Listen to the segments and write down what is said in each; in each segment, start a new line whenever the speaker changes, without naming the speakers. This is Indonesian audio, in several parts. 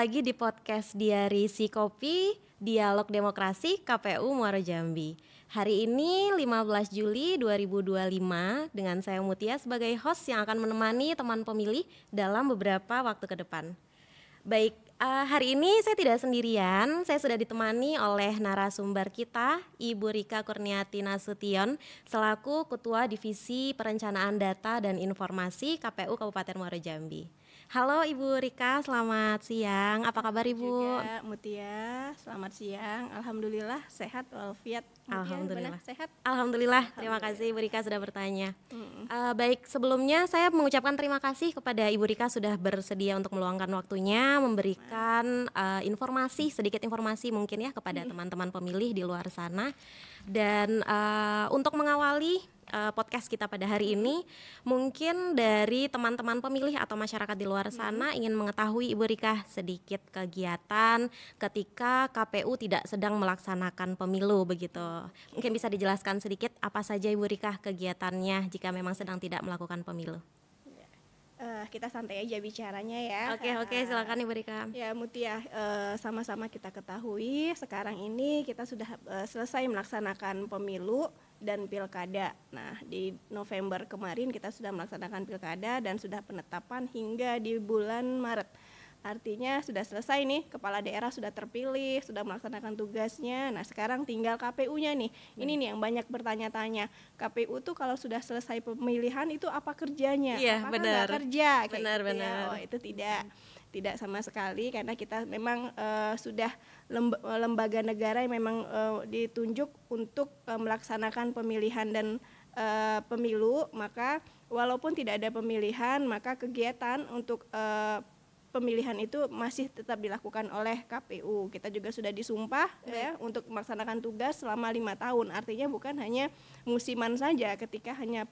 lagi di podcast Diari Si Kopi, Dialog Demokrasi KPU Muaro Jambi. Hari ini 15 Juli 2025 dengan saya Mutia sebagai host yang akan menemani teman pemilih dalam beberapa waktu ke depan. Baik, hari ini saya tidak sendirian, saya sudah ditemani oleh narasumber kita, Ibu Rika Kurniati Nasution, selaku Ketua Divisi Perencanaan Data dan Informasi KPU Kabupaten Muaro Jambi. Halo Ibu Rika, selamat siang. Apa kabar Ibu?
Juga Mutia, selamat siang. Alhamdulillah sehat walafiat.
Alhamdulillah
Sehat.
Alhamdulillah. Terima kasih Ibu Rika sudah bertanya. Baik, sebelumnya saya mengucapkan terima kasih kepada Ibu Rika sudah bersedia untuk meluangkan waktunya memberikan sedikit informasi mungkin ya kepada teman-teman pemilih di luar sana. Dan untuk mengawali podcast kita pada hari ini, mungkin dari teman-teman pemilih atau masyarakat di luar sana ingin mengetahui Ibu Rika sedikit kegiatan ketika KPU tidak sedang melaksanakan pemilu begitu. Mungkin bisa dijelaskan sedikit apa saja Ibu Rika kegiatannya jika memang sedang tidak melakukan pemilu.
Kita santai aja bicaranya ya.
Oke, silakan Ibu Rika.
Ya Mutia, sama-sama kita ketahui sekarang ini kita sudah selesai melaksanakan pemilu dan pilkada. Nah, di November kemarin kita sudah melaksanakan pilkada dan sudah penetapan hingga di bulan Maret. Artinya sudah selesai nih, kepala daerah sudah terpilih, sudah melaksanakan tugasnya. Nah, sekarang tinggal KPU-nya nih. Ini nih yang banyak bertanya-tanya. KPU tuh kalau sudah selesai pemilihan itu apa kerjanya?
Iya,
apakah
benar.
nggak kerja?
Benar.
Ya? Oh, itu tidak sama sekali karena kita memang sudah lembaga negara yang memang ditunjuk untuk melaksanakan pemilihan dan pemilu. Maka walaupun tidak ada pemilihan, maka kegiatan untuk pemilihan itu masih tetap dilakukan oleh KPU. Kita juga sudah disumpah ya untuk melaksanakan tugas selama 5 tahun. Artinya bukan hanya musiman saja ketika hanya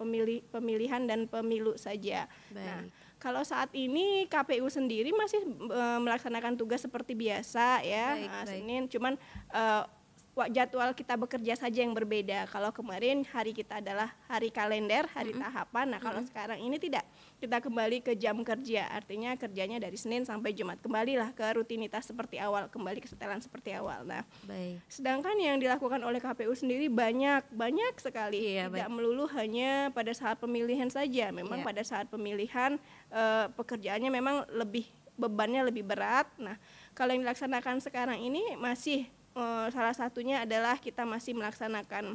pemilihan dan pemilu saja.
Baik.
Nah, kalau saat ini KPU sendiri masih melaksanakan tugas seperti biasa ya.
Baik.
Senin cuman jadwal kita bekerja saja yang berbeda. Kalau kemarin hari kita adalah hari kalender, hari tahapan. Nah, kalau sekarang ini tidak. Kita kembali ke jam kerja. Artinya kerjanya dari Senin sampai Jumat. Kembalilah ke rutinitas seperti awal, kembali ke setelan seperti awal. Nah,
Baik.
sedangkan yang dilakukan oleh KPU sendiri banyak sekali.
Iya,
tidak melulu hanya pada saat pemilihan saja. Memang pada saat pemilihan pekerjaannya memang bebannya lebih berat. Nah, kalau yang dilaksanakan sekarang ini masih salah satunya adalah kita masih melaksanakan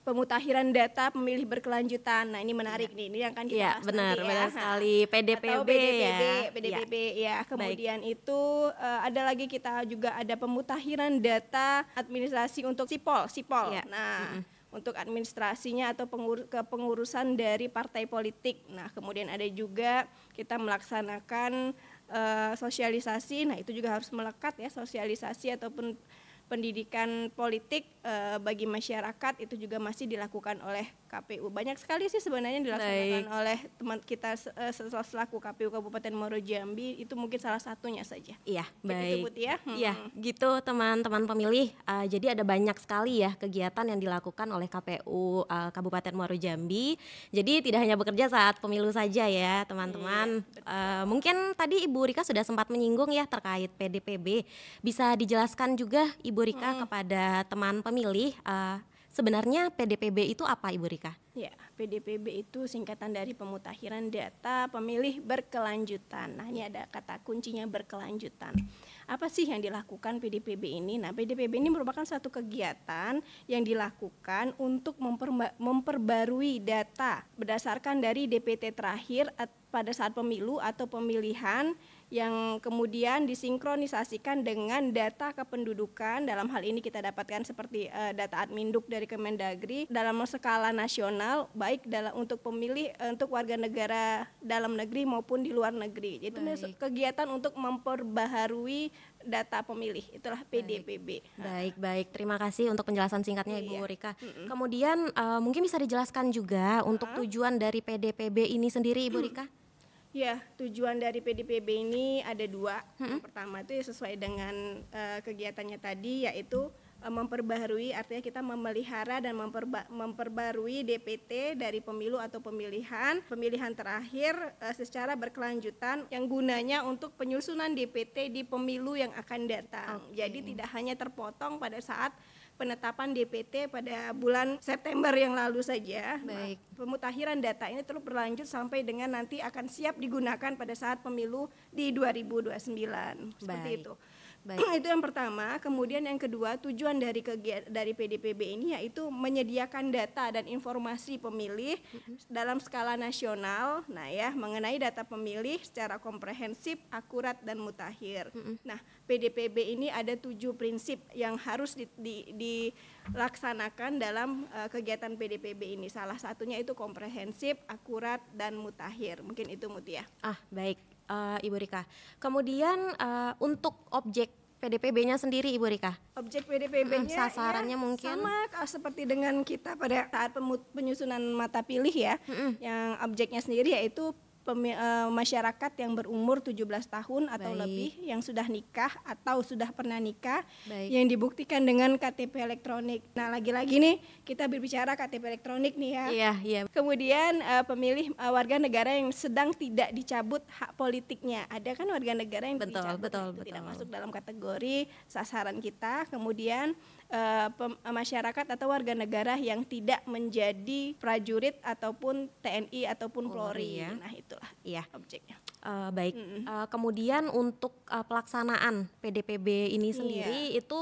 pemutakhiran data pemilih berkelanjutan. Nah, ini menarik nih, ini yang akan kita bahas nanti ya.
Benar sekali. PDPB
ya. Kemudian itu ada lagi kita juga ada pemutakhiran data administrasi untuk Sipol.
Ya.
Nah, untuk administrasinya atau kepengurusan dari partai politik. Nah, kemudian ada juga kita melaksanakan sosialisasi. Nah, itu juga harus melekat ya, sosialisasi ataupun pendidikan politik bagi masyarakat itu juga masih dilakukan oleh KPU. Banyak sekali sih sebenarnya dilaksanakan oleh teman kita selaku KPU Kabupaten Muaro Jambi, itu mungkin salah satunya saja.
Iya,
baik.
Gitu, Iya, gitu teman-teman pemilih. Jadi ada banyak sekali ya kegiatan yang dilakukan oleh KPU Kabupaten Muaro Jambi. Jadi tidak hanya bekerja saat pemilu saja ya teman-teman. Mungkin tadi Ibu Rika sudah sempat menyinggung ya terkait PDPB. Bisa dijelaskan juga Ibu Rika kepada teman pemilih sebenarnya PDPB itu apa Ibu Rika?
Ya, PDPB itu singkatan dari pemutakhiran data pemilih berkelanjutan. Nah, ini ada kata kuncinya berkelanjutan. Apa sih yang dilakukan PDPB ini? Nah, PDPB ini merupakan satu kegiatan yang dilakukan untuk memperbarui data berdasarkan dari DPT terakhir pada saat pemilu atau pemilihan yang kemudian disinkronisasikan dengan data kependudukan. Dalam hal ini kita dapatkan seperti data Adminduk dari Kemendagri dalam skala nasional, baik untuk pemilih untuk warga negara dalam negeri maupun di luar negeri. Itu kegiatan untuk memperbaharui data pemilih, itulah PDPB.
Baik. Terima kasih untuk penjelasan singkatnya Ibu Rika. Kemudian mungkin bisa dijelaskan juga untuk tujuan dari PDPB ini sendiri Ibu Rika?
Ya, tujuan dari PDPB ini ada dua. Yang pertama itu sesuai dengan kegiatannya tadi, yaitu memperbaharui, artinya kita memelihara dan memperbarui DPT dari pemilu atau pemilihan terakhir secara berkelanjutan yang gunanya untuk penyusunan DPT di pemilu yang akan datang. Jadi tidak hanya terpotong pada saat penetapan DPT pada bulan September yang lalu saja.
Baik.
Pemutakhiran data ini terus berlanjut sampai dengan nanti akan siap digunakan pada saat pemilu di 2029. Seperti
Baik.
itu.
Baik.
Itu yang pertama. Kemudian yang kedua, tujuan dari PDPB ini yaitu menyediakan data dan informasi pemilih dalam skala nasional, mengenai data pemilih secara komprehensif, akurat dan mutakhir. Nah, PDPB ini ada 7 prinsip yang harus dilaksanakan dalam kegiatan PDPB ini. Salah satunya itu komprehensif, akurat dan mutakhir. Mungkin itu Mutia.
Baik. Ibu Rika. Kemudian untuk objek PDPB-nya sendiri, Ibu Rika.
Objek PDPB-nya
sasarannya mungkin
sama seperti dengan kita pada saat penyusunan mata pilih ya. Yang objeknya sendiri yaitu masyarakat yang berumur 17 tahun atau lebih yang sudah nikah atau sudah pernah nikah yang dibuktikan dengan KTP elektronik. Nah, lagi-lagi nih kita berbicara KTP elektronik nih ya.
Iya.
Kemudian pemilih warga negara yang sedang tidak dicabut hak politiknya. Ada kan warga negara yang
betul.
tidak masuk dalam kategori sasaran kita. Kemudian masyarakat atau warga negara yang tidak menjadi prajurit ataupun TNI ataupun Polri. Nah, itulah objeknya.
Baik. Kemudian untuk pelaksanaan PDPB ini sendiri itu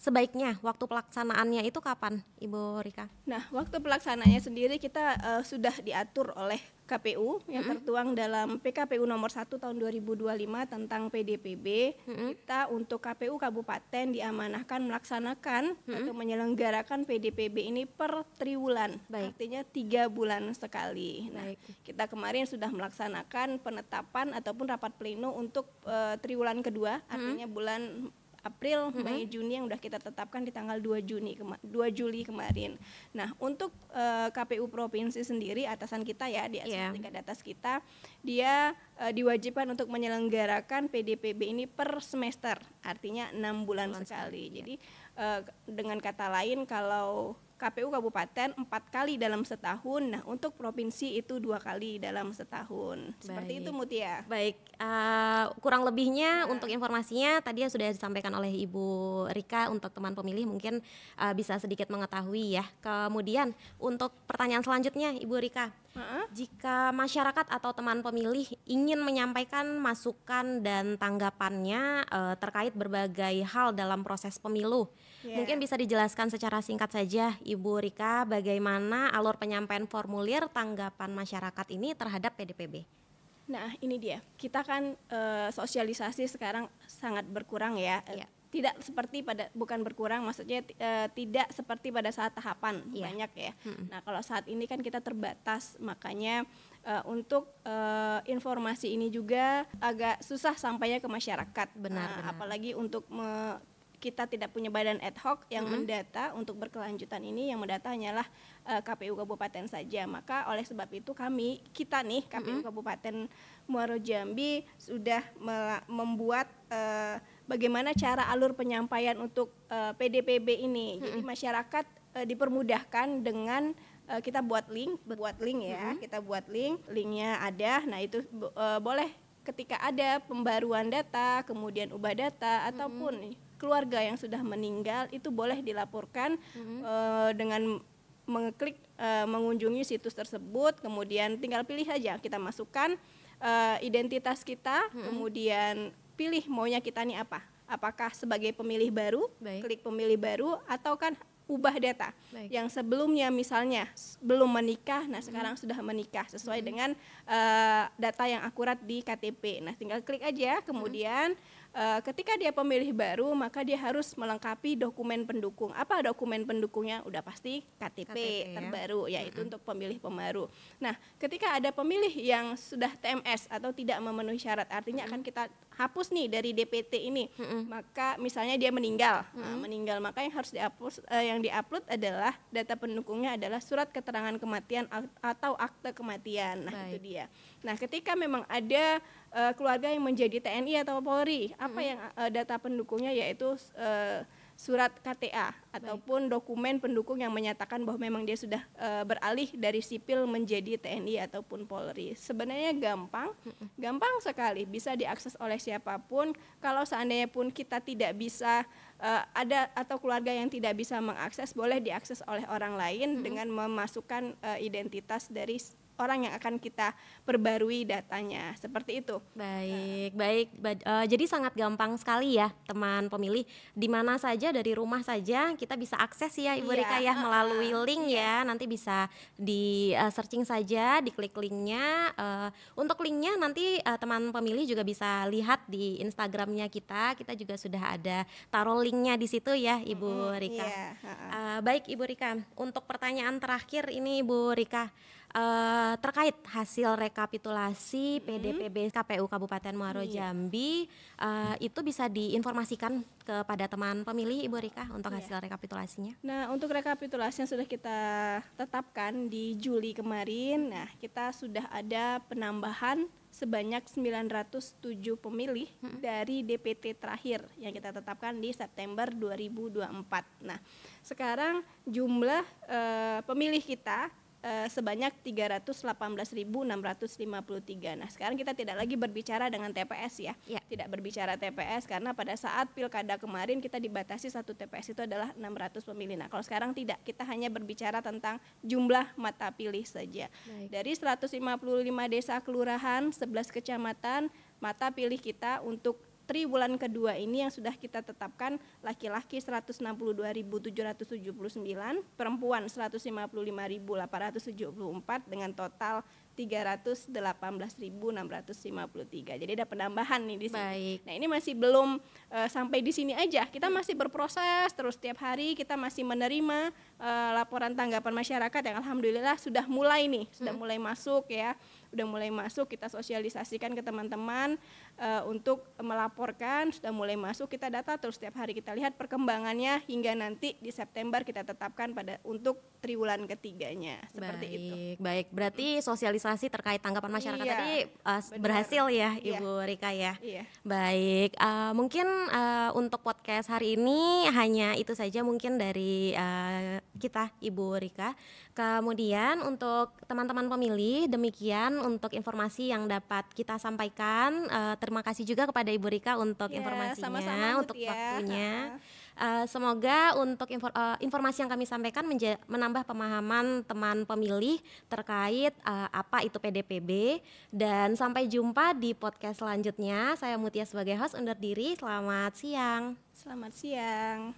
sebaiknya waktu pelaksanaannya itu kapan, Ibu Rika?
Nah, waktu pelaksanaannya sendiri kita sudah diatur oleh KPU yang tertuang dalam PKPU nomor 1 tahun 2025 tentang PDPB. Kita untuk KPU Kabupaten diamanahkan melaksanakan atau menyelenggarakan PDPB ini per triwulan. Artinya 3 bulan sekali. Nah, kita kemarin sudah melaksanakan penetapan ataupun rapat pleno untuk triwulan kedua, artinya bulan April, Mei, Juni yang sudah kita tetapkan di tanggal 2 Juli kemarin. Nah, untuk KPU Provinsi sendiri, atasan kita ya, di tingkat atas kita, dia diwajibkan untuk menyelenggarakan PDPB ini per semester, artinya 6 bulan sekali. Jadi dengan kata lain, kalau KPU Kabupaten 4 kali dalam setahun, nah untuk provinsi itu 2 kali dalam setahun. Seperti itu Mutia.
Baik, kurang lebihnya untuk informasinya tadi sudah disampaikan oleh Ibu Rika. Untuk teman pemilih mungkin bisa sedikit mengetahui ya. Kemudian untuk pertanyaan selanjutnya Ibu Rika, jika masyarakat atau teman pemilih ingin menyampaikan masukan dan tanggapannya terkait berbagai hal dalam proses pemilu, mungkin bisa dijelaskan secara singkat saja Ibu Rika bagaimana alur penyampaian formulir tanggapan masyarakat ini terhadap PDPB.
Nah, ini dia. Kita kan sosialisasi sekarang sangat berkurang ya. Tidak seperti bukan berkurang, maksudnya tidak seperti pada saat tahapan banyak ya. Nah, kalau saat ini kan kita terbatas, makanya untuk informasi ini juga agak susah sampainya ke masyarakat.
Benar.
Apalagi untuk kita tidak punya badan ad hoc yang mendata untuk berkelanjutan ini, yang mendata hanyalah KPU Kabupaten saja. Maka oleh sebab itu kita nih KPU Kabupaten Muaro Jambi sudah membuat bagaimana cara alur penyampaian untuk PDPB ini. Jadi masyarakat dipermudahkan dengan kita buat link ya, kita buat linknya ada. Nah, itu boleh ketika ada pembaruan data, kemudian ubah data ataupun keluarga yang sudah meninggal, itu boleh dilaporkan dengan mengeklik mengunjungi situs tersebut, kemudian tinggal pilih aja, kita masukkan identitas kita, kemudian pilih maunya kita nih apa, apakah sebagai pemilih baru, klik pemilih baru, atau kan ubah data yang sebelumnya misalnya belum menikah, nah sekarang sudah menikah sesuai dengan data yang akurat di KTP. Nah, tinggal klik aja, kemudian ketika dia pemilih baru, maka dia harus melengkapi dokumen pendukung. Apa dokumen pendukungnya? Udah pasti KTP terbaru, yaitu untuk pemilih pembaru. Nah, ketika ada pemilih yang sudah TMS atau tidak memenuhi syarat, artinya akan kita hapus nih dari DPT ini. Maka misalnya dia meninggal, meninggal, maka yang harus dihapus, yang diupload adalah data pendukungnya adalah surat keterangan kematian atau akte kematian. Nah, itu dia. Nah, ketika memang ada keluarga yang menjadi TNI atau Polri, apa yang data pendukungnya, yaitu surat KTA ataupun dokumen pendukung yang menyatakan bahwa memang dia sudah beralih dari sipil menjadi TNI ataupun Polri. Sebenarnya gampang sekali, bisa diakses oleh siapapun. Kalau seandainya pun kita tidak bisa ada atau keluarga yang tidak bisa mengakses, boleh diakses oleh orang lain dengan memasukkan identitas dari orang yang akan kita perbarui datanya, seperti itu.
Baik. Jadi sangat gampang sekali ya teman pemilih, di mana saja dari rumah saja kita bisa akses ya Ibu Rika ya, melalui link ya, nanti bisa di searching saja, diklik linknya. Untuk linknya nanti teman pemilih juga bisa lihat di Instagramnya kita juga sudah ada taruh linknya di situ ya Ibu Rika. Baik Ibu Rika, untuk pertanyaan terakhir ini Ibu Rika, terkait hasil rekapitulasi PDPB KPU Kabupaten Muaro Jambi, itu bisa diinformasikan kepada teman pemilih Ibu Rika untuk hasil rekapitulasinya.
Nah, untuk rekapitulasi yang sudah kita tetapkan di Juli kemarin, nah kita sudah ada penambahan sebanyak 907 pemilih dari DPT terakhir yang kita tetapkan di September 2024. Nah, sekarang jumlah pemilih kita sebanyak 318.653. Nah, sekarang kita tidak lagi berbicara dengan TPS ya. Tidak berbicara TPS karena pada saat pilkada kemarin kita dibatasi satu TPS itu adalah 600 pemilih. Nah, kalau sekarang tidak, kita hanya berbicara tentang jumlah mata pilih saja. Dari 155 desa kelurahan, 11 kecamatan, mata pilih kita untuk triwulan kedua ini yang sudah kita tetapkan, laki-laki 162.779, perempuan 155.874 dengan total 318.653. Jadi ada penambahan nih di sini. Nah, ini masih belum sampai di sini aja. Kita masih berproses terus, setiap hari kita masih menerima laporan tanggapan masyarakat yang alhamdulillah sudah mulai nih, sudah mulai masuk ya. Udah mulai masuk, kita sosialisasikan ke teman-teman untuk melaporkan, sudah mulai masuk, kita data terus setiap hari, kita lihat perkembangannya hingga nanti di September kita tetapkan untuk triwulan ketiganya. Seperti itu.
Baik, berarti sosialisasi terkait tanggapan masyarakat tadi berhasil ya Ibu Rika ya. Baik, mungkin untuk podcast hari ini hanya itu saja mungkin dari kita Ibu Rika. Kemudian untuk teman-teman pemilih, demikian untuk informasi yang dapat kita sampaikan. Terima kasih juga kepada Ibu Rika untuk informasinya,
sama-sama,
untuk waktunya. Semoga untuk informasi yang kami sampaikan menambah pemahaman teman pemilih terkait apa itu PDPB. Dan sampai jumpa di podcast selanjutnya. Saya Mutia sebagai host undur diri. Selamat siang.
Selamat siang.